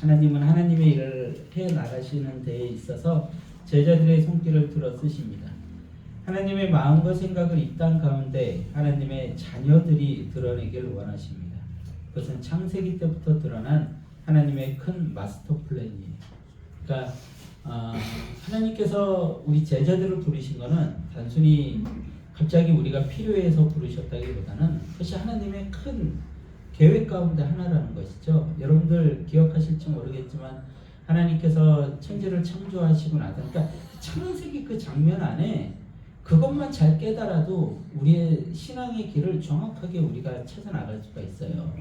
하나님은 하나님의 일을 해 나가시는 데에 있어서 제자들의 손길을 들어 쓰십니다. 하나님의 마음과 생각을 이 땅 가운데 하나님의 자녀들이 드러내기를 원하십니다. 그것은 창세기 때부터 드러난 하나님의 큰 마스터 플랜이에요. 그러니까 하나님께서 우리 제자들을 부르신 것은 단순히 갑자기 우리가 필요해서 부르셨다기보다는 그것이 하나님의 큰 계획 가운데 하나라는 것이죠. 여러분들 기억하실지 모르겠지만 하나님께서 천지를 창조하시고 나서 그러니까 창세기 그 장면 안에 그것만 잘 깨달아도 우리의 신앙의 길을 정확하게 우리가 찾아 나갈 수가 있어요.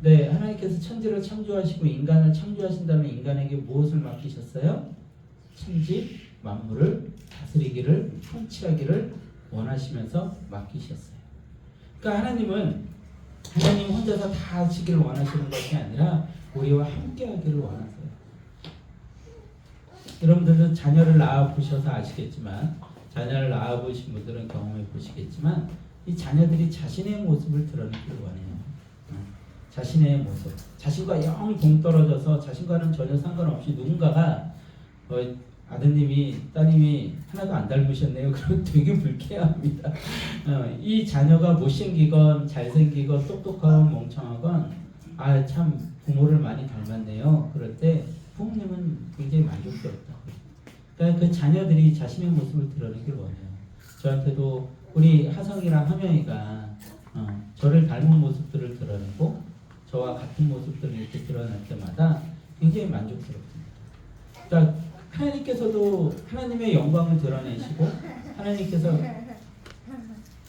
네, 하나님께서 천지를 창조하시고 인간을 창조하신 다음에 인간에게 무엇을 맡기셨어요? 천지 만물을 다스리기를 통치하기를 원하시면서 맡기셨어요. 그러니까 하나님 혼자서 다 하시기를 원하시는 것이 아니라 우리와 함께 하기를 원하세요. 여러분들은 자녀를 낳아 보셔서 아시겠지만, 자녀를 낳아 보신 분들은 경험해 보시겠지만, 이 자녀들이 자신의 모습을 드러내기를 원해요. 자신의 모습, 자신과 영 동떨어져서 자신과는 전혀 상관없이 누군가가 아드님이 따님이 하나도 안 닮으셨네요. 그럼 되게 불쾌합니다. 이 자녀가 못생기건 잘생기건 똑똑하건 멍청하건 참 부모를 많이 닮았네요. 그럴 때 부모님은 굉장히 만족스럽다. 그러니까 그 자녀들이 자신의 모습을 드러내길 원해요. 저한테도 우리 하성이랑 하명이가 저를 닮은 모습들을 드러내고 저와 같은 모습들을 이렇게 드러낼 때마다 굉장히 만족스럽습니다. 그러니까 하나님께서도 하나님의 영광을 드러내시고 하나님께서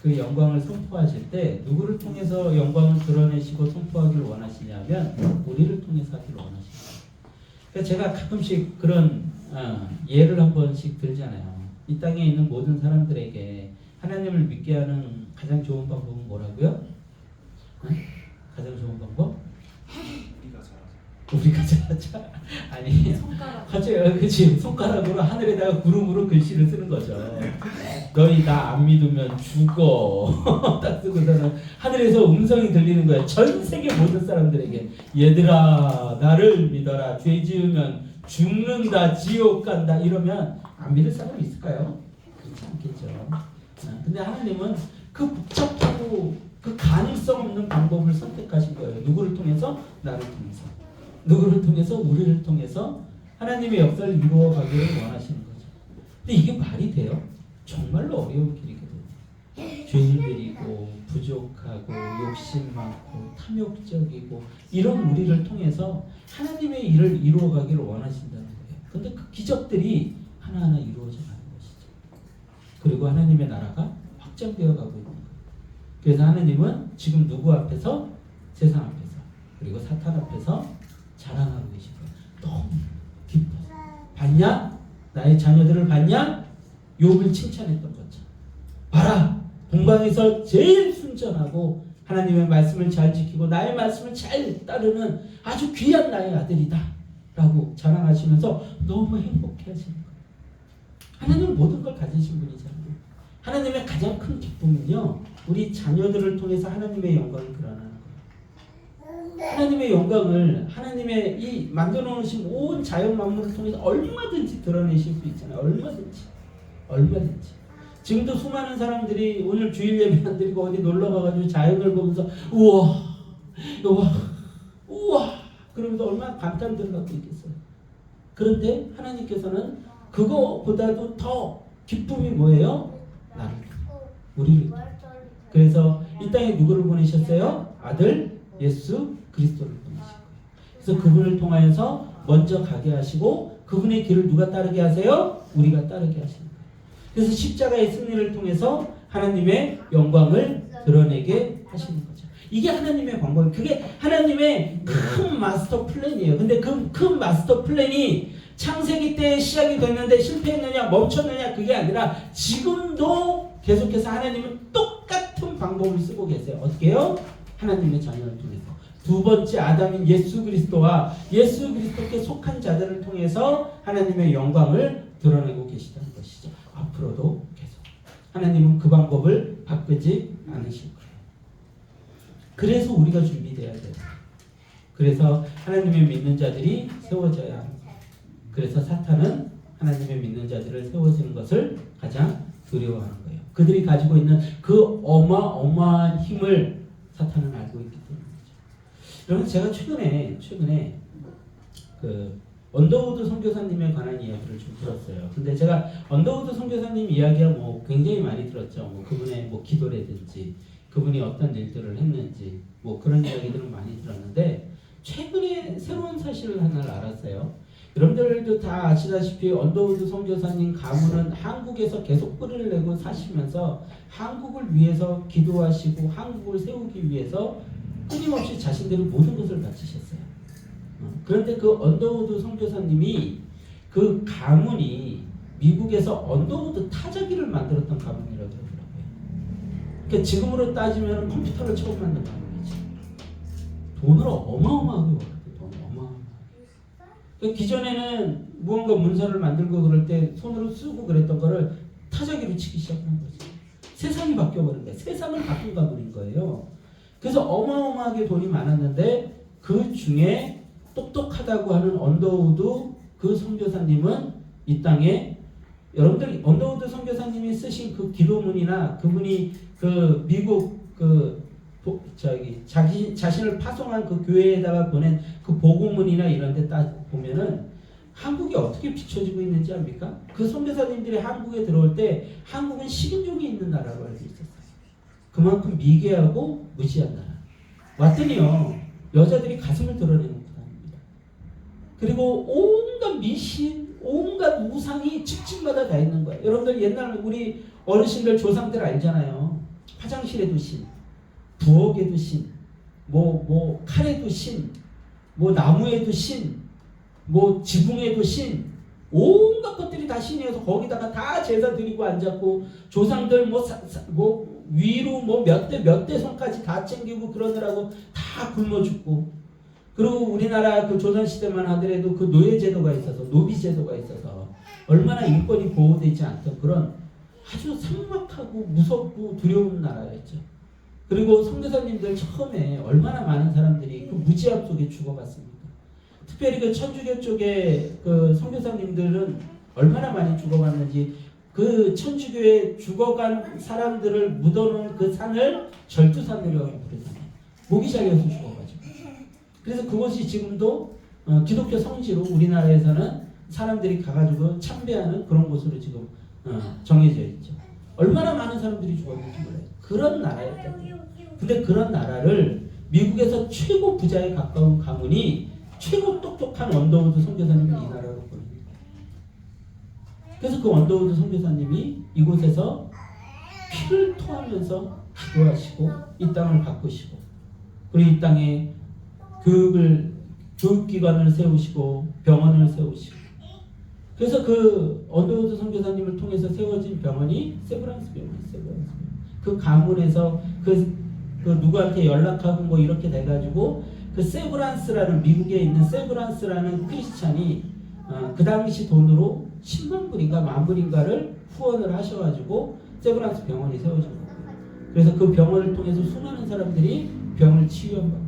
그 영광을 선포하실 때 누구를 통해서 영광을 드러내시고 선포하기를 원하시냐면 우리를 통해서 하기를 원하십니다. 그러니까 제가 가끔씩 그런 예를 한 번씩 들잖아요. 이 땅에 있는 모든 사람들에게 하나님을 믿게 하는 가장 좋은 방법은 뭐라고요? 가장 좋은 방법? 우리가 잘하자. 아니, 그치. 손가락으로 하늘에다가 구름으로 글씨를 쓰는 거죠. 너희 나 안 믿으면 죽어. 딱 쓰고서는 하늘에서 음성이 들리는 거야. 전 세계 모든 사람들에게. 얘들아, 나를 믿어라. 죄 지으면 죽는다. 지옥 간다. 이러면 안 믿을 사람이 있을까요? 그렇지 않겠죠. 근데 하나님은 그 복잡하고 그 가능성 없는 방법을 선택하신 거예요. 누구를 통해서? 나를 통해서. 누구를 통해서? 우리를 통해서 하나님의 역사를 이루어 가기를 원하시는 거죠. 근데 이게 말이 돼요? 정말로 어려운 길이거든요. 죄인들이고 부족하고 욕심 많고 탐욕적이고 이런 우리를 통해서 하나님의 일을 이루어 가기를 원하신다는 거예요. 근데 그 기적들이 하나하나 이루어져 가는 것이죠. 그리고 하나님의 나라가 확장되어 가고 있는 거예요. 그래서 하나님은 지금 누구 앞에서? 세상 앞에서 그리고 사탄 앞에서 자랑하고 계신 거예요. 너무 기뻐서. 봤냐? 나의 자녀들을 봤냐? 욥을 칭찬했던 것처럼. 봐라! 동방에서 제일 순전하고 하나님의 말씀을 잘 지키고 나의 말씀을 잘 따르는 아주 귀한 나의 아들이다 라고 자랑하시면서 너무 행복해 하시는 거예요. 하나님은 모든 걸 가지신 분이잖아요. 하나님의 가장 큰 기쁨은요, 우리 자녀들을 통해서 하나님의 영광을 드러나는 거예요. 하나님의 영광을 하나님의 이 만들어 놓으신 온 자연 만물을 통해서 얼마든지 드러내실 수 있잖아요. 얼마든지. 지금도 수많은 사람들이 오늘 주일 예배 안 드리고 어디 놀러 가가지고 자연을 보면서 우와 그러면서 얼마나 감탄들을 갖고 있겠어요. 그런데 하나님께서는 그거보다도 더 기쁨이 뭐예요? 나를, 우리를. 그래서 이 땅에 누구를 보내셨어요? 아들 예수 그리스도를 보내신 거예요. 그래서 그분을 통하여서 먼저 가게 하시고 그분의 길을 누가 따르게 하세요? 우리가 따르게 하시는 거예요. 그래서 십자가의 승리를 통해서 하나님의 영광을 드러내게 하시는 거죠. 이게 하나님의 방법이에요. 그게 하나님의 큰 마스터 플랜이에요. 근데 그 큰 마스터 플랜이 창세기 때 시작이 됐는데 실패했느냐 멈췄느냐 그게 아니라 지금도 계속해서 하나님은 똑같은 방법을 쓰고 계세요. 어떻게 해요? 하나님의 자녀를 통해서. 두 번째 아담인 예수 그리스도와 예수 그리스도께 속한 자들을 통해서 하나님의 영광을 드러내고 계시다는 것이죠. 앞으로도 계속. 하나님은 그 방법을 바꾸지 않으실 거예요. 그래서 우리가 준비돼야 돼요. 그래서 하나님의 믿는 자들이 세워져야 합니다. 그래서 사탄은 하나님의 믿는 자들을 세워지는 것을 가장 두려워하는 거예요. 그들이 가지고 있는 그 어마어마한 힘을 사탄은 알고 있기 때문이죠. 여러분 제가 최근에 그 언더우드 선교사님에 관한 이야기를 좀 들었어요. 근데 제가 언더우드 선교사님 이야기가 뭐 굉장히 많이 들었죠. 뭐 그분의 뭐 기도라든지 그분이 어떤 일들을 했는지 뭐 그런 이야기들을 많이 들었는데 최근에 새로운 사실을 하나를 알았어요. 여러분들도 다 아시다시피 언더우드 선교사님 가문은 한국에서 계속 뿌리를 내고 사시면서 한국을 위해서 기도하시고 한국을 세우기 위해서 끊임없이 자신들의 모든 것을 바치셨어요. 그런데 그 언더우드 선교사님이 그 가문이 미국에서 언더우드 타자기를 만들었던 가문이라고 그러더라고요. 그러니까 지금으로 따지면 컴퓨터를 처음 만든 가문이지. 돈을 어마어마하게 벌었어요. 그러니까 기존에는 무언가 문서를 만들고 그럴 때 손으로 쓰고 그랬던 거를 타자기로 치기 시작한 거지. 세상이 바뀌어버린 거예요. 세상을 바꾼 가문인 거예요. 그래서 어마어마하게 돈이 많았는데 그 중에 똑똑하다고 하는 언더우드 그 선교사님은 이 땅에 여러분들 언더우드 선교사님이 쓰신 그 기도문이나 그분이 그 미국 자신을 파송한 그 교회에다가 보낸 그 보고문이나 이런 데 딱 보면은 한국이 어떻게 비춰지고 있는지 압니까? 그 선교사님들이 한국에 들어올 때 한국은 식인종이 있는 나라로 알고 있었어요. 그만큼 미개하고 무지한 나라. 왔더니요 여자들이 가슴을 드러내는 나라입니다. 그리고 온갖 미신, 온갖 우상이 집집마다 다 있는 거예요. 여러분들 옛날 우리 어르신들 조상들 알잖아요. 화장실에도 신, 부엌에도 신, 뭐 칼에도 신, 뭐 나무에도 신, 뭐 지붕에도 신, 온갖 것들이 다 신이어서 거기다가 다 제사 드리고 앉았고 조상들 뭐 위로 뭐 몇 대 손까지 다 챙기고 그러느라고 다 굶어 죽고. 그리고 우리나라 그 조선시대만 하더라도 그 노예제도가 있어서 노비제도가 있어서 얼마나 인권이 보호되지 않던 그런 아주 삭막하고 무섭고 두려운 나라였죠. 그리고 선교사님들 처음에 얼마나 많은 사람들이 그 무지함 속에 죽어갔습니까? 특별히 그 천주교 쪽에 그 선교사님들은 얼마나 많이 죽어갔는지 그 천주교에 죽어간 사람들을 묻어놓은 그 산을 절두산이라고 부르잖아요. 목이 잘려서 죽어가지고. 그래서 그것이 지금도 기독교 성지로 우리나라에서는 사람들이 가가지고 참배하는 그런 곳으로 지금 정해져 있죠. 얼마나 많은 사람들이 죽었는지 몰라요. 그런 나라였던 거예요. 근데 그런 나라를 미국에서 최고 부자에 가까운 가문이 최고 똑똑한 언더우드 선교사님을 이 나라로 보냅니다. 그래서 그 언더우드 선교사님이 이곳에서 피를 토하면서 기도하시고 이 땅을 바꾸시고 그리고 이 땅에 교육기관을 세우시고 병원을 세우시고 그래서 그 언더우드 선교사님을 통해서 세워진 병원이 세브란스 병원이에요. 그 가문에서 그 누구한테 연락하고 뭐 이렇게 돼가지고 그 세브란스라는 미국에 있는 세브란스라는 크리스찬이 그 당시 돈으로 10만 불인가 만 불인가를 후원을 하셔가지고 세브란스 병원이 세워진 거예요. 그래서 그 병원을 통해서 수많은 사람들이 병을 치유받고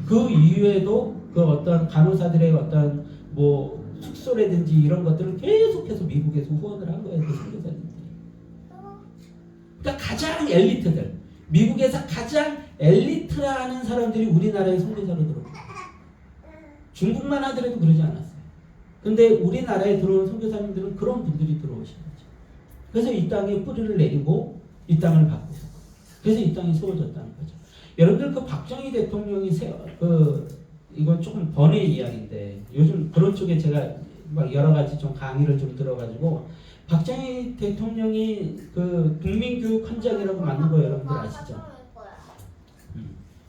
그 이후에도 그 어떤 간호사들의 어떤 뭐 숙소라든지 이런 것들을 계속해서 미국에서 후원을 한 거예요. 그 선교사님들이. 그러니까 가장 엘리트들 미국에서 가장 엘리트라는 사람들이 우리나라에 선교사로 들어옵니다. 중국만 하더라도 그러지 않았어요. 근데 우리나라에 들어온 선교사님들은 그런 분들이 들어오신 거죠. 그래서 이 땅에 뿌리를 내리고 이 땅을 바꾸고 그래서 이 땅이 세워졌다는 거죠. 여러분들 그 박정희 대통령이 이건 조금 번외 이야기인데 요즘 그런 쪽에 제가 막 여러 가지 좀 강의를 좀 들어가지고 박정희 대통령이 그 국민교육헌장이라고 만든 거 여러분들 아시죠?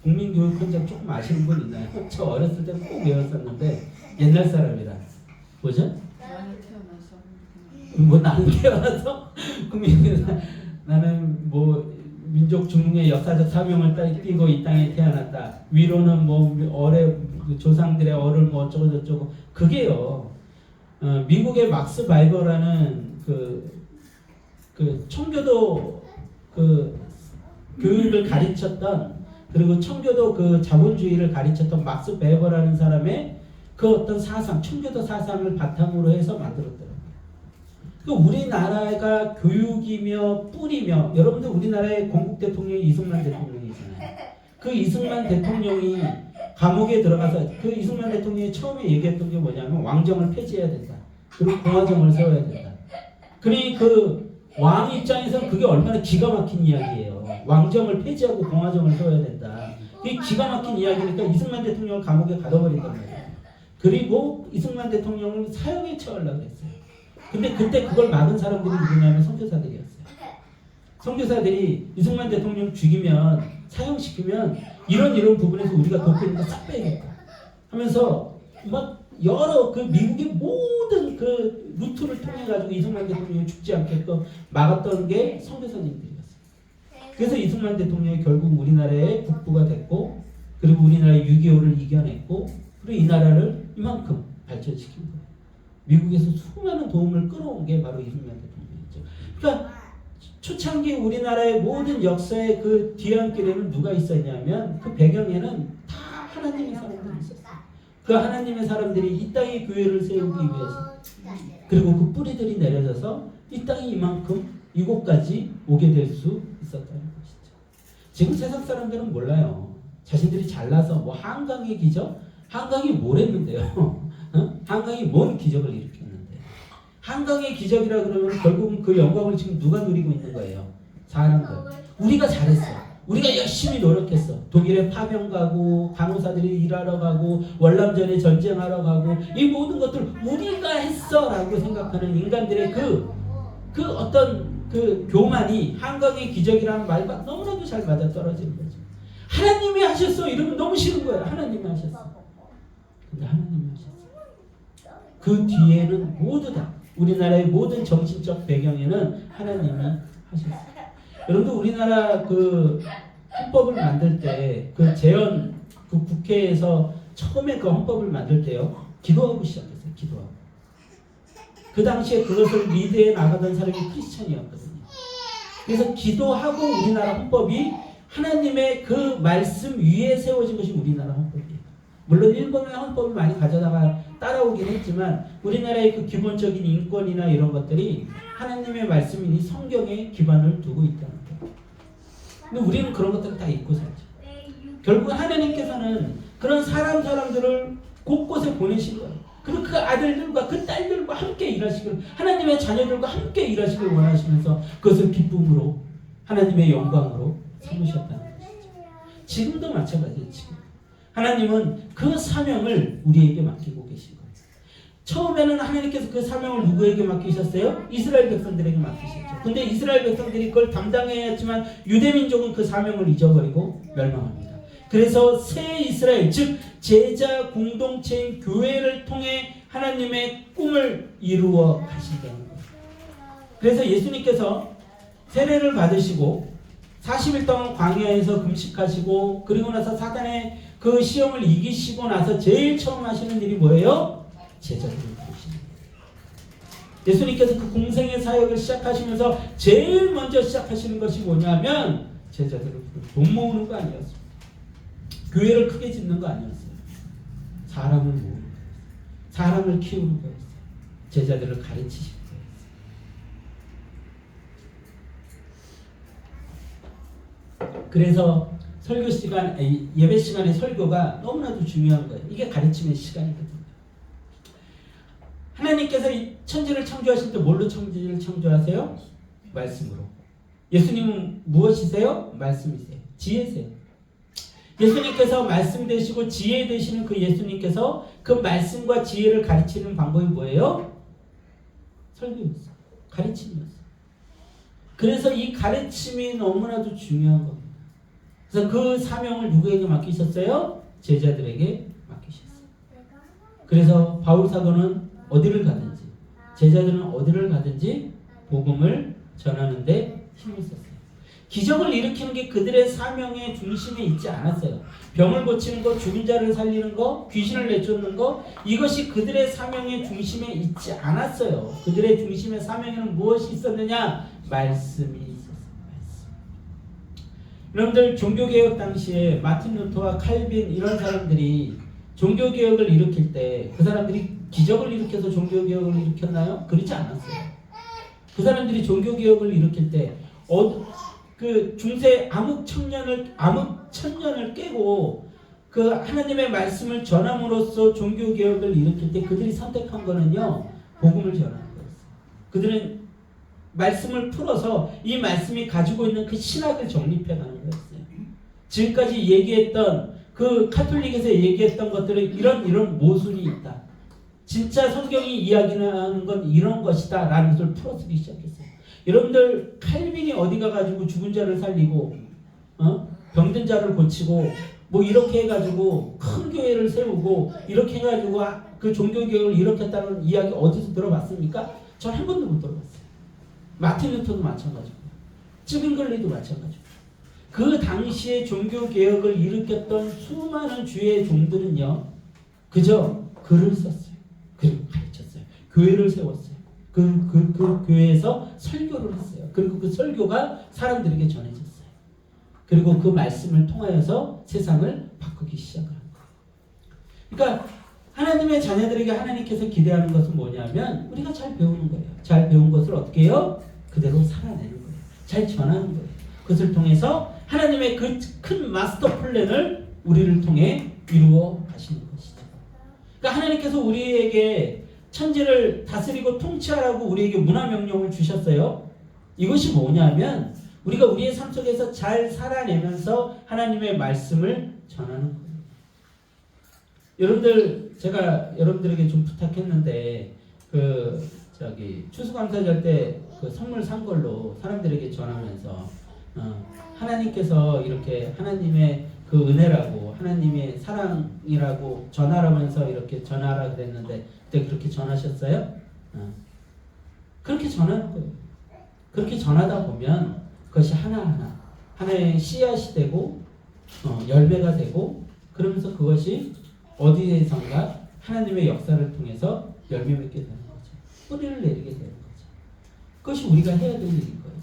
국민교육헌장 조금 아시는 분 있나요? 저 어렸을 때 꼭 외웠었는데 옛날 사람이라 뭐죠? 나는 태어나서 뭐 나는 태어나서 나는 뭐 민족 중흥의 역사적 사명을 띠고 이 땅에 태어났다. 위로는 뭐 조상들의 어를 뭐 어쩌고 저쩌고 그게요. 미국의 막스 바이버라는 그 청교도 그 교육을 가르쳤던 그리고 청교도 그 자본주의를 가르쳤던 막스 베버라는 사람의 그 어떤 사상, 청교도 사상을 바탕으로 해서 만들었더라고요. 그 우리나라가 교육이며 뿌리며, 여러분들 우리나라의 건국 대통령이 이승만 대통령이잖아요. 그 이승만 대통령이 감옥에 들어가서 그 이승만 대통령이 처음에 얘기했던 게 뭐냐면 왕정을 폐지해야 된다. 그리고 공화정을 세워야 된다. 그러니 그 왕 입장에서는 그게 얼마나 기가 막힌 이야기예요. 왕정을 폐지하고 공화정을 세워야 된다. 이게 기가 막힌 이야기니까 이승만 대통령을 감옥에 가둬버린단 말이에요. 그리고 이승만 대통령을 사형에 처하려고 했어요. 근데 그때 그걸 막은 사람들이 누구냐면 선교사들이었어요. 선교사들이 이승만 대통령 죽이면, 사형시키면 이런 부분에서 우리가 돕고 있는 거 싹 빼야겠다 하면서 막 여러 그 미국의 모든 그 루트를 통해 가지고 이승만 대통령이 죽지 않게끔 막았던 게 선교사님들이었어요. 그래서 이승만 대통령이 결국 우리나라의 국부가 됐고, 그리고 우리나라의 6.25를 이겨냈고, 그리고 이 나라를 이만큼 발전시킨 거예요. 미국에서 수많은 도움을 끌어온 게 바로 이승만 대통령이죠. 그러니까 초창기 우리나라의 모든 역사의 그 뒤안길에는 누가 있었냐면 그 배경에는 다 하나님의 사람들이 있었어요. 그 하나님의 사람들이 이 땅에 교회를 세우기 위해서, 그리고 그 뿌리들이 내려져서 이 땅이 이만큼 이곳까지 오게 될 수 있었다는 것이죠. 지금 세상 사람들은 몰라요. 자신들이 잘나서 뭐 한강의 기적? 한강이 뭘 했는데요? 한강이 뭔 기적을 일으켰는데? 한강의 기적이라 그러면 결국은 그 영광을 지금 누가 누리고 있는 거예요? 사람들. 우리가 잘했어. 우리가 열심히 노력했어. 독일에 파병 가고, 간호사들이 일하러 가고, 월남전에 전쟁하러 가고, 이 모든 것들 우리가 했어 라고 생각하는 인간들의 그 어떤 그 교만이 한강의 기적이라는 말과 너무나도 잘 맞아 떨어지는 거죠. 하나님이 하셨어 이러면 너무 싫은 거예요. 하나님이 하셨어. 근데 하나님이 하셨어. 그 뒤에는 모두 다 우리나라의 모든 정신적 배경에는 하나님이 하셨어요. 여러분들 우리나라 그 헌법을 만들 때 그 재헌 그 국회에서 처음에 그 헌법을 만들 때요, 기도하고 시작했어요. 기도하고. 그 당시에 그것을 리드해 나가던 사람이 크리스천이었거든요. 그래서 기도하고 우리나라 헌법이 하나님의 그 말씀 위에 세워진 것이 우리나라 헌법이에요. 물론 일본의 헌법을 많이 가져다가 따라오긴 했지만 우리나라의 그 기본적인 인권이나 이런 것들이 하나님의 말씀이니 성경에 기반을 두고 있다는 거예요. 근데 우리는 그런 것들을 다 잊고 살죠. 결국 하나님께서는 그런 사람들을 곳곳에 보내신 거예요. 그리고 그 아들들과 그 딸들과 함께 일하시길, 하나님의 자녀들과 함께 일하시길 원하시면서 그것을 기쁨으로 하나님의 영광으로 삼으셨다는 것이죠. 지금도 마찬가지예요. 지금 하나님은 그 사명을 우리에게 맡기고 계신 거예요. 처음에는 하나님께서 그 사명을 누구에게 맡기셨어요? 이스라엘 백성들에게 맡기셨죠. 근데 이스라엘 백성들이 그걸 담당해야 했지만 유대민족은 그 사명을 잊어버리고 멸망합니다. 그래서 새 이스라엘, 즉 제자 공동체인 교회를 통해 하나님의 꿈을 이루어 가신다는 거예요. 그래서 예수님께서 세례를 받으시고 40일 동안 광야에서 금식하시고, 그리고 나서 사단의 그 시험을 이기시고 나서 제일 처음 하시는 일이 뭐예요? 제자들을 부르시는 거예요. 예수님께서 그 공생의 사역을 시작하시면서 제일 먼저 시작하시는 것이 뭐냐면 제자들을 부르고, 돈 모으는 거 아니었어요. 교회를 크게 짓는 거 아니었어요. 사람을 모으는 거였어요. 사람을 키우는 거였어요. 제자들을 가르치시는 거였어요. 그래서 설교 시간, 예배 시간의 설교가 너무나도 중요한 거예요. 이게 가르침의 시간이거든요. 하나님께서 이 천지를 창조하실 때 뭘로 천지를 창조하세요? 말씀으로. 예수님은 무엇이세요? 말씀이세요. 지혜세요. 예수님께서 말씀 되시고 지혜 되시는 그 예수님께서 그 말씀과 지혜를 가르치는 방법이 뭐예요? 설교였어요. 가르침이었어요. 그래서 이 가르침이 너무나도 중요한 겁니다. 그래서 그 사명을 누구에게 맡기셨어요? 제자들에게 맡기셨어요. 그래서 바울 사도는 어디를 가든지, 제자들은 어디를 가든지 복음을 전하는데 힘을 썼어요. 기적을 일으키는 게 그들의 사명의 중심에 있지 않았어요. 병을 고치는 거, 죽은 자를 살리는 거, 귀신을 내쫓는 거, 이것이 그들의 사명의 중심에 있지 않았어요. 그들의 중심의 사명에는 무엇이 있었느냐? 말씀이 있었어요. 말씀. 여러분들 종교개혁 당시에 마틴 루터와 칼빈 이런 사람들이 종교개혁을 일으킬 때 그 사람들이 기적을 일으켜서 종교개혁을 일으켰나요? 그렇지 않았어요. 그 사람들이 종교개혁을 일으킬 때 그 중세 암흑천년을 깨고 그 하나님의 말씀을 전함으로써 종교개혁을 일으킬 때 그들이 선택한 거는요, 복음을 전하는 거였어요. 그들은 말씀을 풀어서 이 말씀이 가지고 있는 그 신학을 정립해 가는 거였어요. 지금까지 얘기했던 그 카톨릭에서 얘기했던 것들은 이런 모순이 있다. 진짜 성경이 이야기하는 건 이런 것이다 라는 것을 풀어쓰기 시작했어요. 여러분들 칼빈이 어디 가가지고 죽은 자를 살리고 병든 자를 고치고 뭐 이렇게 해가지고 큰 교회를 세우고 이렇게 해가지고 그 종교개혁을 일으켰다는 이야기 어디서 들어봤습니까? 전 한 번도 못 들어봤어요. 마틴 루터도 마찬가지고 쯔빙글리도 마찬가지고 그 당시에 종교개혁을 일으켰던 수많은 주의 종들은요, 그저 글을 썼어요. 그리고 가르쳤어요. 교회를 세웠어요. 그 교회에서 설교를 했어요. 그리고 그 설교가 사람들에게 전해졌어요. 그리고 그 말씀을 통하여서 세상을 바꾸기 시작한 거예요. 그러니까 하나님의 자녀들에게 하나님께서 기대하는 것은 뭐냐면 우리가 잘 배우는 거예요. 잘 배운 것을 어떻게 해요? 그대로 살아내는 거예요. 잘 전하는 거예요. 그것을 통해서 하나님의 그 큰 마스터 플랜을 우리를 통해 이루어 가시는 것이죠. 그러니까 하나님께서 우리에게 천지를 다스리고 통치하라고 우리에게 문화명령을 주셨어요. 이것이 뭐냐면 우리가 우리의 삶 속에서 잘 살아내면서 하나님의 말씀을 전하는 거예요. 여러분들, 제가 여러분들에게 좀 부탁했는데 추수감사절 때 그 선물 산 걸로 사람들에게 전하면서 하나님께서 이렇게 하나님의 그 은혜라고 하나님의 사랑이라고 전하라면서 이렇게 전하라 그랬는데 그때 그렇게 전하셨어요? 그렇게 전하는 거예요. 그렇게 전하다 보면 그것이 하나의 씨앗이 되고 열매가 되고 그러면서 그것이 어디에선가 하나님의 역사를 통해서 열매 맺게 되는 거죠. 뿌리를 내리게 되는 거죠. 그것이 우리가 해야 될 일인 거예요.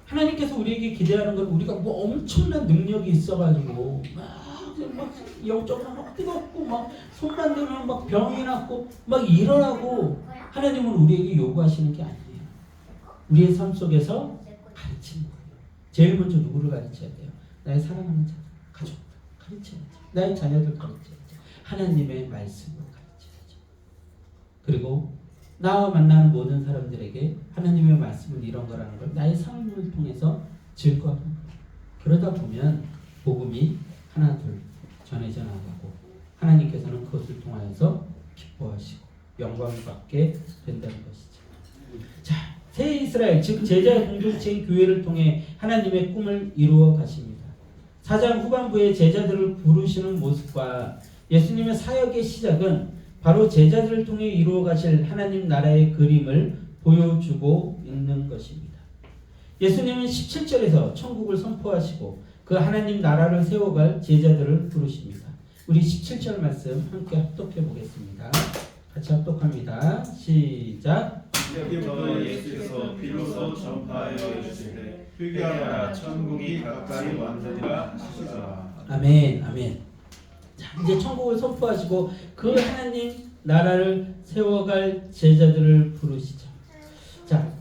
하나님께서 우리에게 기대하는 건 우리가 뭐 엄청난 능력이 있어가지고 막 영적으로 막 뜨겁고 막 손만 대면 막 병이 났고 막 일어나고 하나님은 우리에게 요구하시는 게 아니에요. 우리의 삶 속에서 가르치는 거예요. 제일 먼저 누구를 가르쳐야 돼요? 나의 사랑하는 자, 가족 가르쳐야죠. 나의 자녀들 가르쳐야죠. 하나님의 말씀을 가르쳐야죠. 그리고 나와 만나는 모든 사람들에게 하나님의 말씀은 이런 거라는 걸 나의 삶을 통해서 증거하는 거예요. 그러다 보면 복음이 하나둘 전해져 나가고 하나님께서는 그것을 통하여서 기뻐하시고 영광을 받게 된다는 것이죠. 자, 새 이스라엘 즉 제자 공동체인 교회를 통해 하나님의 꿈을 이루어 가십니다. 4장 후반부에 제자들을 부르시는 모습과 예수님의 사역의 시작은 바로 제자들을 통해 이루어 가실 하나님 나라의 그림을 보여주고 있는 것입니다. 예수님은 17절에서 천국을 선포하시고 그 하나님 나라를 세워갈 제자들을 부르십니다. 우리 17절 말씀 함께 합독해 보겠습니다. 같이 합독합니다. 시작. 이제부터 예수께서 비로소 전파하여 이르시되 회개하라 천국이 가까이 왔느니라 하시더라. 아멘, 아멘. 자, 이제 천국을 선포하시고 그 하나님 나라를 세워갈 제자들을 부르시죠. 자,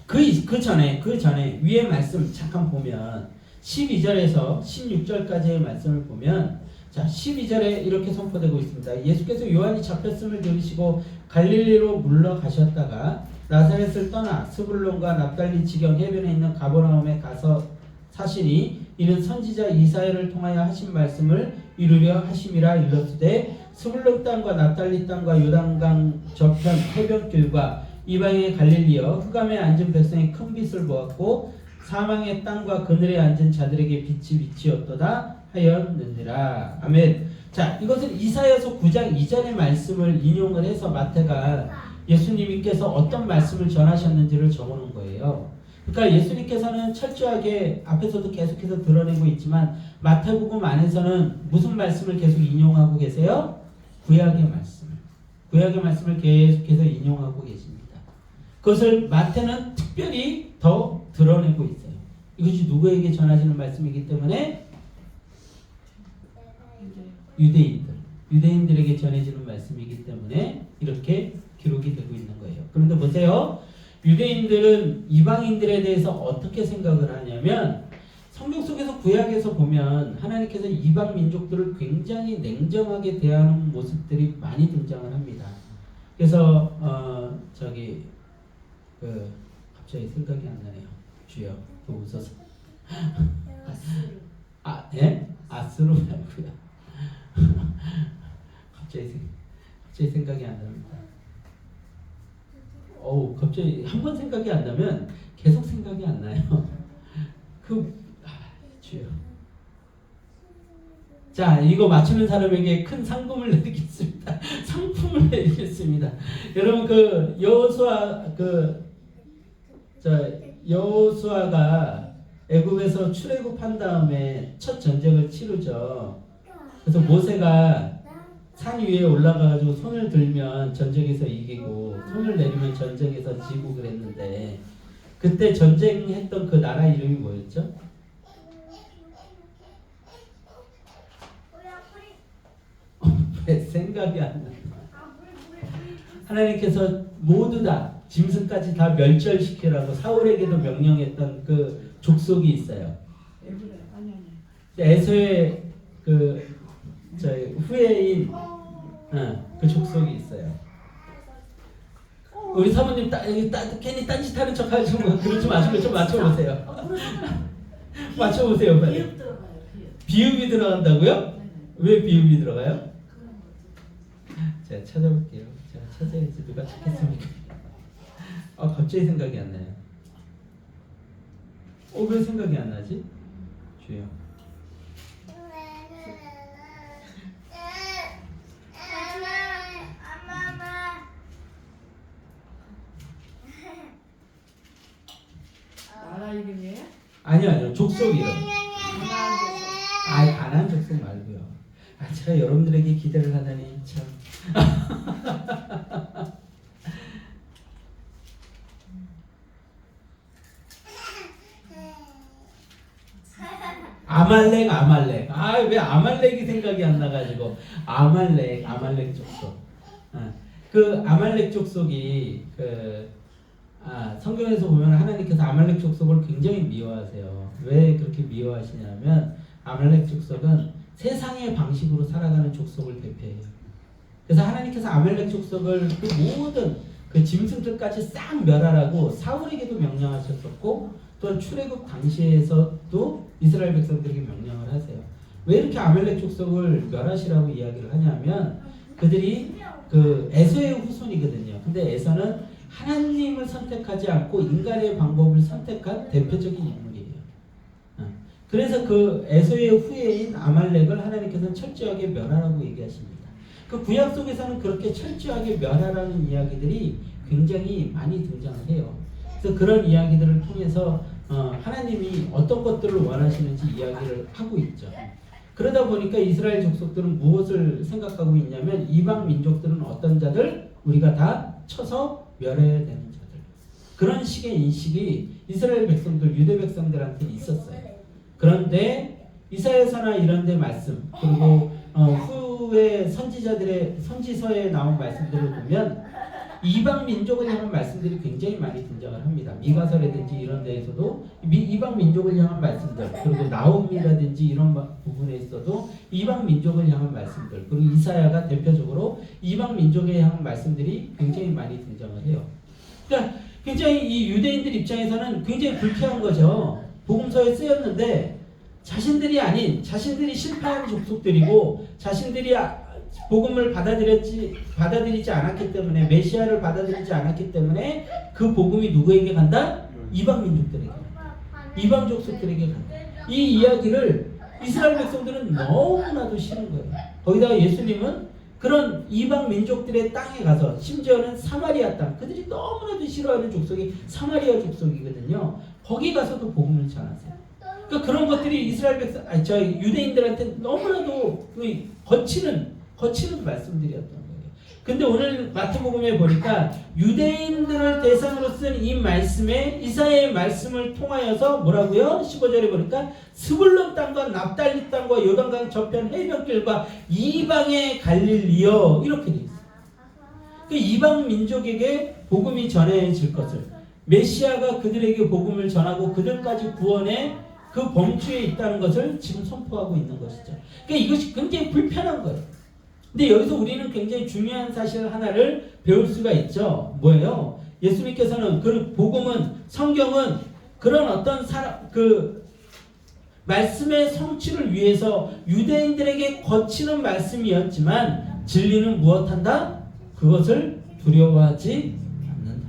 그 전에 위에 말씀 잠깐 보면 12절에서 16절까지의 말씀을 보면 자, 12절에 이렇게 선포되고 있습니다. 예수께서 요한이 잡혔음을 들으시고 갈릴리로 물러가셨다가 나사렛을 떠나 스불론과 납달리 지경 해변에 있는 가버나움에 가서 사시니 이는 선지자 이사야를 통하여 하신 말씀을 이루려 하심이라 일렀으되 스불론 땅과 납달리 땅과 요단강 저편 해변길과 이방의 갈릴리여 흑암에 앉은 백성의 큰 빛을 보았고 사망의 땅과 그늘에 앉은 자들에게 빛이 비치었도다 하였느니라. 아멘. 자, 이것은 이사야서 9장 2절의 말씀을 인용을 해서 마태가 예수님께서 어떤 말씀을 전하셨는지를 적어놓은 거예요. 그러니까 예수님께서는 철저하게 앞에서도 계속해서 드러내고 있지만 마태복음 안에서는 무슨 말씀을 계속 인용하고 계세요? 구약의 말씀을 계속해서 인용하고 계십니다. 그것을 마태는 특별히 더 드러내고 있어요. 이것이 누구에게 전하시는 말씀이기 때문에 유대인들에게 전해지는 말씀이기 때문에 이렇게 기록이 되고 있는 거예요. 그런데 보세요. 유대인들은 이방인들에 대해서 어떻게 생각을 하냐면 성경 속에서 구약에서 보면 하나님께서 이방 민족들을 굉장히 냉정하게 대하는 모습들이 많이 등장을 합니다. 그래서 갑자기 생각이 안 나네요. 주여, 또 웃어서. 예? 아스로 말고요. 갑자기 생각이 안 납니다. 갑자기 한 번 생각이 안 나면 계속 생각이 안 나요. 주여. 자, 이거 맞추는 사람에게 큰 상금을 내리겠습니다. 상품을 내리겠습니다. 여러분 여호수아가 애굽에서 출애굽한 다음에 첫 전쟁을 치르죠. 그래서 모세가 산 위에 올라가가지고 손을 들면 전쟁에서 이기고 손을 내리면 전쟁에서 지고 그랬는데 그때 전쟁했던 그 나라 이름이 뭐였죠? 왜 생각이 안 나? 하나님께서 모두 다 짐승까지 다 멸절시키라고 사울에게도 명령했던 그 족속이 있어요. 에서의 후예인 그 족속이 있어요. 우리 사모님 괜히 딴짓하는 척하시고 그러지 마시고 좀 맞춰보세요. 맞춰보세요. 빨리. 비읍이 들어간다고요? 왜 비읍이 들어가요? 제가 찾아볼게요. 제가 찾아야지 누가 찾겠습니까? 갑자기 생각이 안 나요. 왜 생각이 안 나지? 주여. 나라 이름이에요? 아니요. 족속 이름. 가나안 족속 말고요. 제가 여러분들에게 기대를 하다니 참. 아말렉. 왜 아말렉이 생각이 안 나가지고 아말렉 족속. 그 아말렉 족속이 성경에서 보면 하나님께서 아말렉 족속을 굉장히 미워하세요. 왜 그렇게 미워하시냐면 아말렉 족속은 세상의 방식으로 살아가는 족속을 대표해요. 그래서 하나님께서 아말렉 족속을 그 모든 그 짐승들까지 싹 멸하라고 사울에게도 명령하셨었고 또 출애굽 당시에서도 이스라엘 백성들에게 명령을 하세요. 왜 이렇게 아말렉 족속을 멸하시라고 이야기를 하냐면 그들이 그 에서의 후손이거든요. 근데 에서는 하나님을 선택하지 않고 인간의 방법을 선택한 대표적인 인물이에요. 그래서 그 에서의 후예인 아말렉을 하나님께서는 철저하게 멸하라고 얘기하십니다. 그 구약 속에서는 그렇게 철저하게 멸하라는 이야기들이 굉장히 많이 등장을 해요. 그래서 그런 이야기들을 통해서 하나님이 어떤 것들을 원하시는지 이야기를 하고 있죠. 그러다 보니까 이스라엘 족속들은 무엇을 생각하고 있냐면 이방 민족들은 어떤 자들 우리가 다 쳐서 멸해야 되는 자들. 그런 식의 인식이 이스라엘 백성들, 유대 백성들한테 있었어요. 그런데 이사야서나 이런 데 말씀 그리고 후에 선지서에 나온 말씀들을 보면 이방 민족을 향한 말씀들이 굉장히 많이 등장을 합니다. 미가서라든지 이런 데에서도 이방 민족을 향한 말씀들 그리고 나홈이라든지 이런 부분에 있어도 이방 민족을 향한 말씀들 그리고 이사야가 대표적으로 이방 민족에 향한 말씀들이 굉장히 많이 등장을 해요. 그러니까 굉장히 이 유대인들 입장에서는 굉장히 불쾌한 거죠. 복음서에 쓰였는데 자신들이 실패한 족속들이고 자신들이 복음을 받아들이지 않았기 때문에 메시아를 받아들이지 않았기 때문에 그 복음이 누구에게 간다? 이방 민족들에게 간다. 이방 족속들에게 간다. 이 이야기를 이스라엘 백성들은 너무나도 싫은 거예요. 거기다가 예수님은 그런 이방 민족들의 땅에 가서 심지어는 사마리아 땅 그들이 너무나도 싫어하는 족속이 사마리아 족속이거든요. 거기 가서도 복음을 전하세요. 그러니까 그런 것들이 이스라엘 유대인들한테 너무나도 거치는 말씀들이었던 거예요. 근데 오늘 마태복음에 보니까 유대인들을 대상으로 쓴 이 말씀에 이사야의 말씀을 통하여서 뭐라고요? 15절에 보니까 스불론 땅과 납달리 땅과 요단강 저편 해변길과 이방의 갈릴리여 이렇게 돼 있어요. 그 이방 민족에게 복음이 전해질 것을 메시아가 그들에게 복음을 전하고 그들까지 구원의 그 범주에 있다는 것을 지금 선포하고 있는 것이죠. 그러니까 이것이 굉장히 불편한 거예요. 근데 여기서 우리는 굉장히 중요한 사실 하나를 배울 수가 있죠. 뭐예요? 예수님께서는 그 복음은 성경은 그런 어떤 그 말씀의 성취를 위해서 유대인들에게 거치는 말씀이었지만 진리는 무엇한다? 그것을 두려워하지 않는다.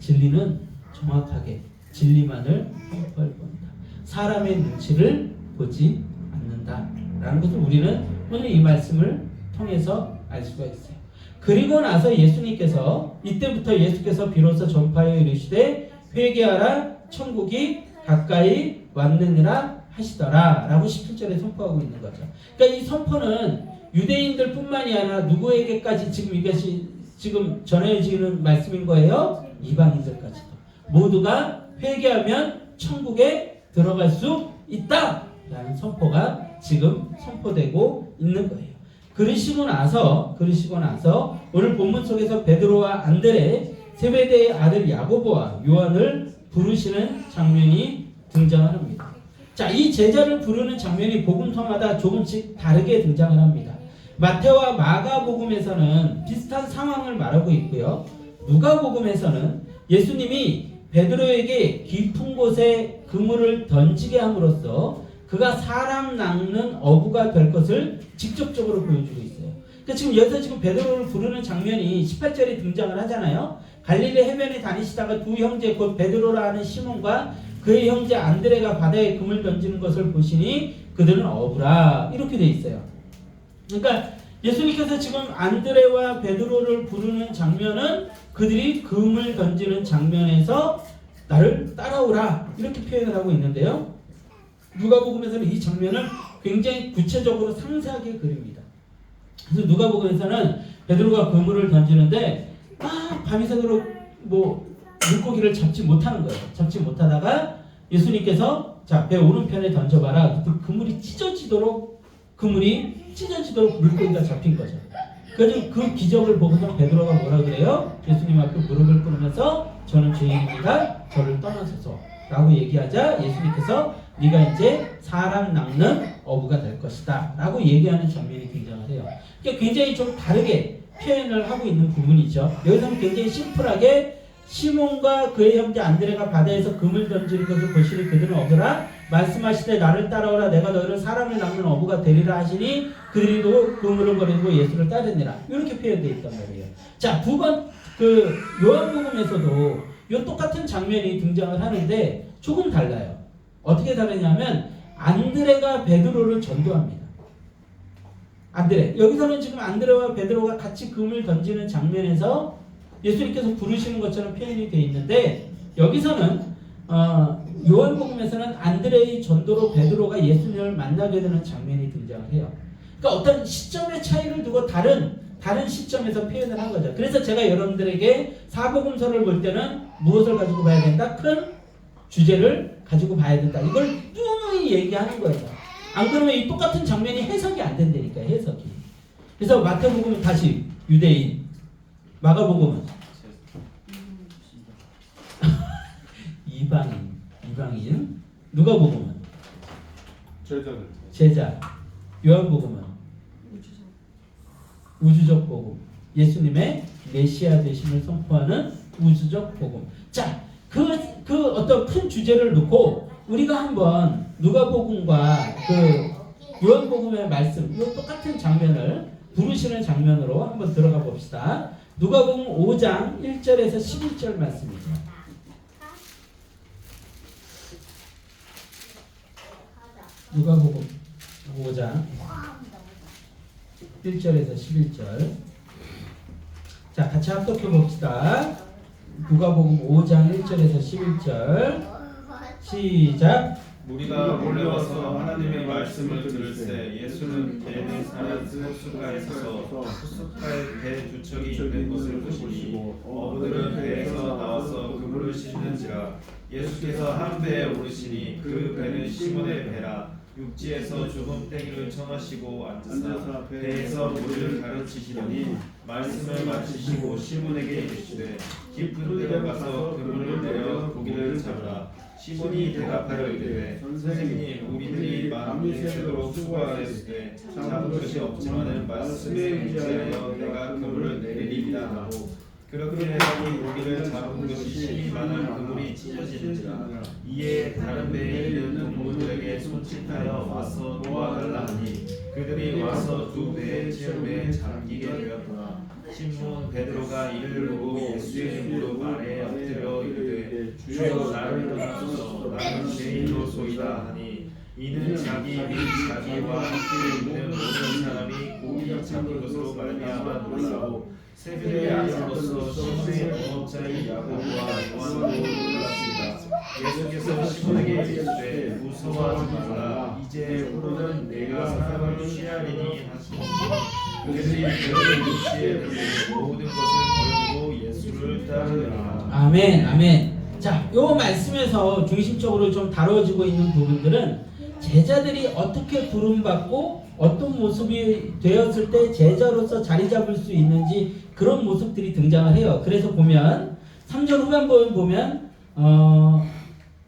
진리는 정확하게 진리만을 선포할 겁니다. 사람의 눈치를 보지 않는다. 라는 것을 우리는 오늘 이 말씀을 통해서 알 수가 있어요. 그리고 나서 예수님께서 이때부터 예수께서 비로소 전파하여 이르시되 회개하라 천국이 가까이 왔느니라 하시더라 라고 17절에 선포하고 있는 거죠. 그러니까 이 선포는 유대인들 뿐만이 아니라 누구에게까지 지금 이것이 지금 전해지는 말씀인 거예요? 이방인들까지도 모두가 회개하면 천국에 들어갈 수 있다 라는 선포가 지금 선포되고 있는 거예요. 그러시고 나서 오늘 본문 속에서 베드로와 안드레 세베대의 아들 야고보와 요한을 부르시는 장면이 등장을 합니다. 자, 이 제자를 부르는 장면이 복음서마다 조금씩 다르게 등장을 합니다. 마태와 마가복음에서는 비슷한 상황을 말하고 있고요. 누가복음에서는 예수님이 베드로에게 깊은 곳에 그물을 던지게 함으로써 그가 사람 낚는 어부가 될 것을 직접적으로 보여주고 있어요. 그러니까 지금 여기서 지금 베드로를 부르는 장면이 18절에 등장을 하잖아요. 갈릴리 해변에 다니시다가 두 형제 곧 베드로라 하는 시몬과 그의 형제 안드레가 바다에 금을 던지는 것을 보시니 그들은 어부라 이렇게 돼 있어요. 그러니까 예수님께서 지금 안드레와 베드로를 부르는 장면은 그들이 금을 던지는 장면에서 나를 따라오라 이렇게 표현을 하고 있는데요. 누가복음에서는 이 장면을 굉장히 구체적으로 상세하게 그립니다. 그래서 누가복음에서는 베드로가 그물을 던지는데 밤새도록 물고기를 잡지 못하는 거예요. 잡지 못하다가 예수님께서 자, 배 오른편에 던져봐라. 그때 그물이 찢어지도록 물고기가 잡힌 거죠. 그래서 그 기적을 보고서 베드로가 뭐라 그래요? 예수님 앞에 무릎을 꿇으면서 저는 죄인입니다. 저를 떠나소서 라고 얘기하자 예수님께서 네가 이제 사람 낚는 어부가 될 것이다 라고 얘기하는 장면이 등장을 해요. 그러니까 굉장히 좀 다르게 표현을 하고 있는 부분이죠. 여기서는 굉장히 심플하게 시몬과 그의 형제 안드레가 바다에서 금을 던지는 것을 보시니 그들은 어부라 말씀하시되 나를 따라오라 내가 너희를 사람을 낚는 어부가 되리라 하시니 그들이 또 그물을 버리고 예수를 따르니라 이렇게 표현되어 있단 말이에요. 자, 두 번 그 요한복음에서도 이 똑같은 장면이 등장을 하는데 조금 달라요. 어떻게 다르냐면 안드레가 베드로를 전도합니다. 안드레 여기서는 지금 안드레와 베드로가 같이 금을 던지는 장면에서 예수님께서 부르시는 것처럼 표현이 되어 있는데 여기서는 요한복음에서는 안드레의 전도로 베드로가 예수님을 만나게 되는 장면이 등장을 해요. 그러니까 어떤 시점의 차이를 두고 다른 시점에서 표현을 한 거죠. 그래서 제가 여러분들에게 사복음서를 볼 때는 무엇을 가지고 봐야 된다? 큰 주제를 가지고 봐야 된다. 이걸 뚱뚱히 얘기하는 거예요. 안 그러면 이 똑같은 장면이 해석이 안 된다니까요. 해석이. 그래서 마태복음은 다시 유대인, 마가복음은 이방인, 누가복음은 제자, 요한복음은 우주적 복음, 예수님의 메시아 되심을 선포하는 우주적 복음. 자, 그 어떤 큰 주제를 놓고 우리가 한번 누가복음과 그 요한복음의 말씀, 이 똑같은 장면을 부르시는 장면으로 한번 들어가 봅시다. 누가복음 5장 1절에서 11절 말씀이죠. 누가복음 5장 1절에서 11절. 자, 같이 합독해 봅시다. 누가복음 5장 1절에서 11절. 시작. 무리가 몰려와서 하나님의 말씀을 들을새 예수는 게네사렛 호숫가에 서서 호숫가에 배 두 척이 있는 것을 보시니 어부들은 배에서 나와서 그물을 씻는지라. 예수께서 한 배에 오르시니 그 배는 시몬의 배라. 육지에서 조금 떼기를 청하시고 앉으사 배에서 물을 가르치시더니 말씀을 마치시고 시몬에게 이르시되 깊은 데로 가서 그물을 내려 고기를 잡으라. 시몬이 대답하여 이르되 선생님, 우리들이 밤이 새도록 수고하였으되 잡은 것이 없지만은 말씀에 의지하여 내가 그물을 내리리이다 하고 그렇게 하니 고기를 잡은 것이 심히 많아 그물이 찢어지는지라. 이에 다른 배에 있는 동무들에게 손짓하여 와서 도와달라 하니 그들이 와서 두 배의 채움에 잠기게 되었더라. 시몬 베드로가 이를 보고 예수의 무릎 아래에 엎드려 이르되 주여 나를 떠나소서 나는 죄인으로소이다 하니 이는 자기 및 자기와 함께 있는 모든 사람이 고기 잡은 것으로 말미암아 놀라고 새벽에 아들로서 시몬의 동업자인 야고보와 요한으로 놀랐습니다. 예수께서 시몬에게 이르시되 무서워하지 말라. 이제 후로는 내가 사람을 취하리니 하시니 그들이 배를 육지에 들고 모든 것을 버리고 예수를 따르니라. 아멘, 아멘. 자, 요 말씀에서 중심적으로 좀 다뤄지고 있는 부분들은 제자들이 어떻게 부름받고 어떤 모습이 되었을 때 제자로서 자리 잡을 수 있는지 그런 모습들이 등장을 해요. 그래서 보면 3절 후반부에 보면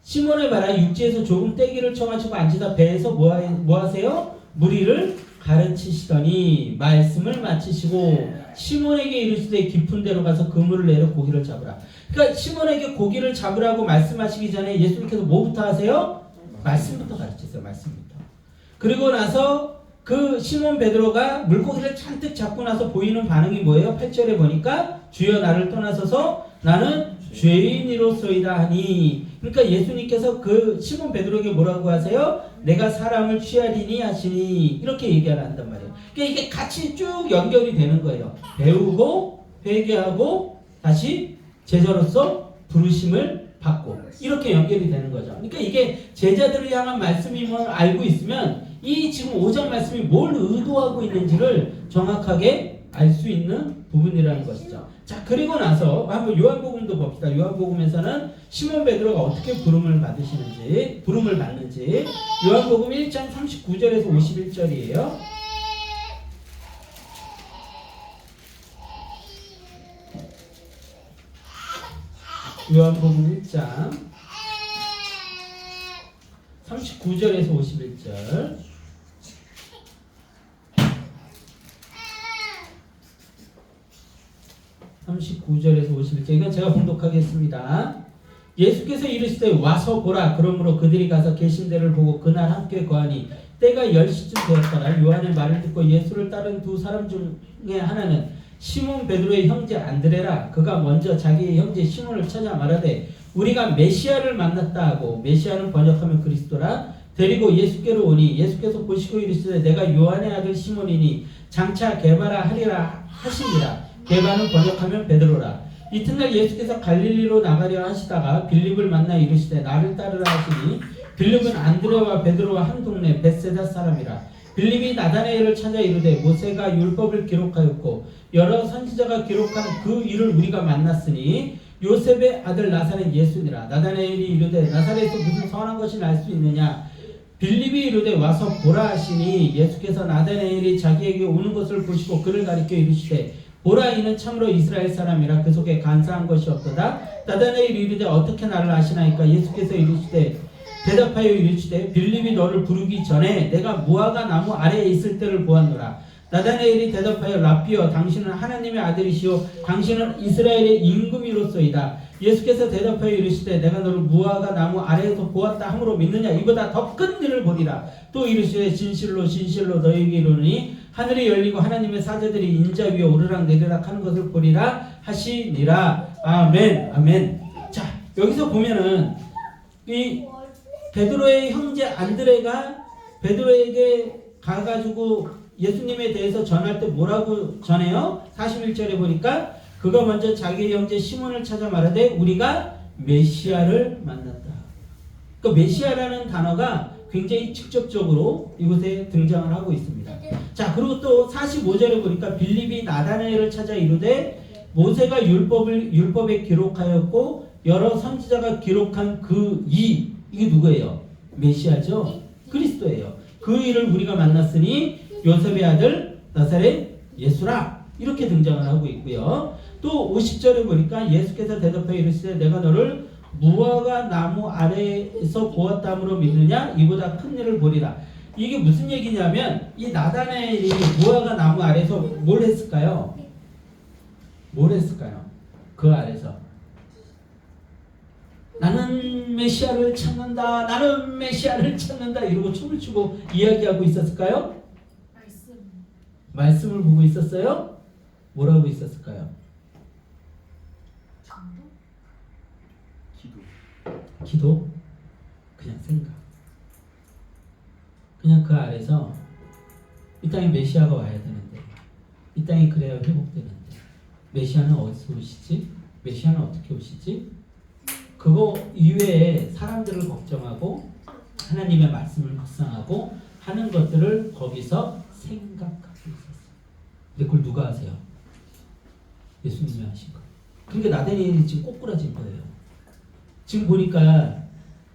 시몬을 봐라. 육지에서 조금 떼기를 청하시고 앉으다 배에서 뭐 하세요? 무리를 가르치시더니 말씀을 마치시고 시몬에게 이르시되 깊은 데로 가서 그물을 내려 고기를 잡으라. 그러니까 시몬에게 고기를 잡으라고 말씀하시기 전에 예수님께서 뭐부터 하세요? 말씀부터 가르치세요. 말씀부터. 그리고 나서 그 시몬 베드로가 물고기를 잔뜩 잡고 나서 보이는 반응이 뭐예요? 8절에 보니까 주여 나를 떠나소서 나는 죄인이로소이다 하니, 그러니까 예수님께서 그 시몬 베드로에게 뭐라고 하세요? 내가 사람을 취하리니 하시니 이렇게 얘기를 한단 말이에요. 그러니까 이게 같이 쭉 연결이 되는 거예요. 배우고 회개하고 다시 제자로서 부르심을 받고 이렇게 연결이 되는 거죠. 그러니까 이게 제자들을 향한 말씀임을 알고 있으면 이 지금 5장 말씀이 뭘 의도하고 있는지를 정확하게 알 수 있는 부분이라는 것이죠. 자, 그리고 나서 한번 요한복음도 봅시다. 요한복음에서는 시몬 베드로가 어떻게 부름을 받는지 요한복음 1장 39절에서 51절이에요. 요한복음 1장 39절에서 51절. 이건 제가 봉독하겠습니다. 예수께서 이르시되 와서 보라. 그러므로 그들이 가서 계신 데를 보고 그날 함께 거하니 때가 10시쯤 되었더라. 요한의 말을 듣고 예수를 따른 두 사람 중에 하나는 시몬 베드로의 형제 안드레라. 그가 먼저 자기의 형제 시몬을 찾아 말하되 우리가 메시아를 만났다 하고, 메시아는 번역하면 그리스도라, 데리고 예수께로 오니 예수께서 보시고 이르시되 내가 요한의 아들 시몬이니 장차 게바라 하리라 하시니라. 게바는 번역하면 베드로라. 이튿날 예수께서 갈릴리로 나가려 하시다가 빌립을 만나 이르시되 나를 따르라 하시니 빌립은 안드레와 베드로와 한 동네 벳세다 사람이라. 빌립이 나다나엘을 찾아 이르되 모세가 율법을 기록하였고 여러 선지자가 기록한 그 일을 우리가 만났으니 요셉의 아들 나사렛 예수니라. 나다나엘이 이르되 나사렛에서 무슨 선한 것이 날 수 있느냐. 빌립이 이르되 와서 보라 하시니 예수께서 나다나엘이 자기에게 오는 것을 보시고 그를 가리켜 이르시되 보라 이는 참으로 이스라엘 사람이라. 그 속에 간사한 것이 없도다. 나다나엘이 이르되 어떻게 나를 아시나이까. 예수께서 이르시되 대답하여 이르시되 빌립이 너를 부르기 전에 내가 무화과 나무 아래에 있을 때를 보았노라. 나다나엘이 대답하여 라삐여 당신은 하나님의 아들이시오 당신은 이스라엘의 임금이로소이다. 예수께서 대답하여 이르시되 내가 너를 무화과 나무 아래에서 보았다 함으로 믿느냐. 이보다 더 큰 일을 보리라. 또 이르시되 진실로 진실로 너희에게 이르노니 하늘이 열리고 하나님의 사자들이 인자 위에 오르락 내리락 하는 것을 보리라 하시니라. 아멘. 아멘. 자, 여기서 보면은 이 베드로의 형제 안드레가 베드로에게 가가지고 예수님에 대해서 전할 때 뭐라고 전해요? 41절에 보니까 그가 먼저 자기 형제 시몬을 찾아 말하되 우리가 메시아를 만났다. 그 메시아라는 단어가 굉장히 직접적으로 이곳에 등장을 하고 있습니다. 자, 그리고 또 45절에 보니까 빌립이 나다나엘을 찾아 이르되 모세가 율법에 기록하였고 여러 선지자가 기록한 이게 누구예요? 메시아죠? 그리스도예요. 그 이를 우리가 만났으니 요셉의 아들 나사렛 예수라 이렇게 등장을 하고 있고요. 또 50절에 보니까 예수께서 대답하여 이르시되 내가 너를 무화과 나무 아래에서 보았다므로 믿느냐? 이보다 큰 일을 보리라. 이게 무슨 얘기냐면 이 나다나엘이 무화과 나무 아래에서 뭘 했을까요? 뭘 했을까요? 그 아래서 나는 메시아를 찾는다. 나는 메시아를 찾는다. 이러고 춤을 추고 이야기하고 있었을까요? 말씀을 보고 있었어요? 뭐라고 있었을까요? 기도? 그냥 생각. 그냥 그 아래서 이 땅에 메시아가 와야 되는데 이 땅이 그래야 회복되는데 메시아는 어디서 오시지? 메시아는 어떻게 오시지? 그거 이외에 사람들을 걱정하고 하나님의 말씀을 묵상하고 하는 것들을 거기서 생각하고 있었어요. 근데 그걸 누가 하세요? 예수님이 하신 거예요. 그러니까 나다나엘이 지금 꼬꾸라진 거예요. 지금 보니까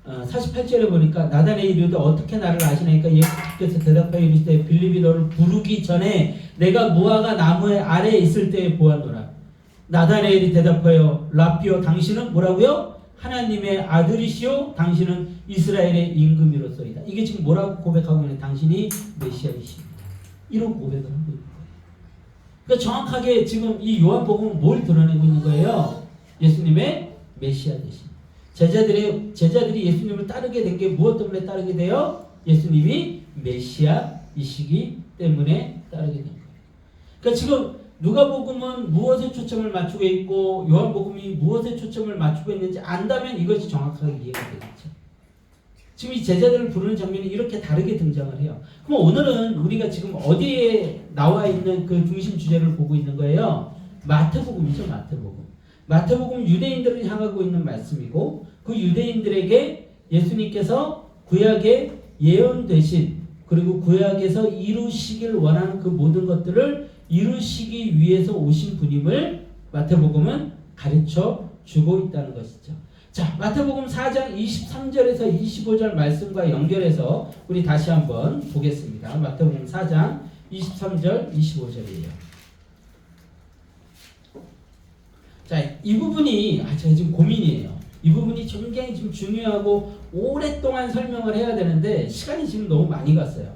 48절에 보니까 나다나엘이 이르되 어떻게 나를 아시나이까 예수께서 대답하여 이르시되 빌립이 너를 부르기 전에 내가 무화과 나무의 아래에 있을 때에 보았노라. 나다나엘이 대답하여 라피오 당신은 뭐라고요? 하나님의 아들이시오 당신은 이스라엘의 임금이로소이다. 이게 지금 뭐라고 고백하고 있는 당신이 메시아이십니다. 이런 고백을 하고 있는 거예요. 그러니까 정확하게 지금 이 요한복음은 뭘 드러내고 있는 거예요? 예수님의 메시아 되심. 제자들이 예수님을 따르게 된 게 무엇 때문에 따르게 돼요? 예수님이 메시아이시기 때문에 따르게 된 거예요. 그러니까 지금 누가복음은 무엇에 초점을 맞추고 있고 요한복음이 무엇에 초점을 맞추고 있는지 안다면 이것이 정확하게 이해가 되겠죠. 지금 이 제자들을 부르는 장면이 이렇게 다르게 등장을 해요. 그럼 오늘은 우리가 지금 어디에 나와 있는 그 중심 주제를 보고 있는 거예요? 마태복음이죠. 마태복음 유대인들을 향하고 있는 말씀이고 그 유대인들에게 예수님께서 구약에 예언되신 그리고 구약에서 이루시길 원하는 그 모든 것들을 이루시기 위해서 오신 분임을 마태복음은 가르쳐 주고 있다는 것이죠. 자, 마태복음 4장 23절에서 25절 말씀과 연결해서 우리 다시 한번 보겠습니다. 마태복음 4장 23절 25절이에요. 자, 이 부분이 제가 지금 고민이에요. 이 부분이 굉장히 지금 중요하고 오랫동안 설명을 해야 되는데 시간이 지금 너무 많이 갔어요.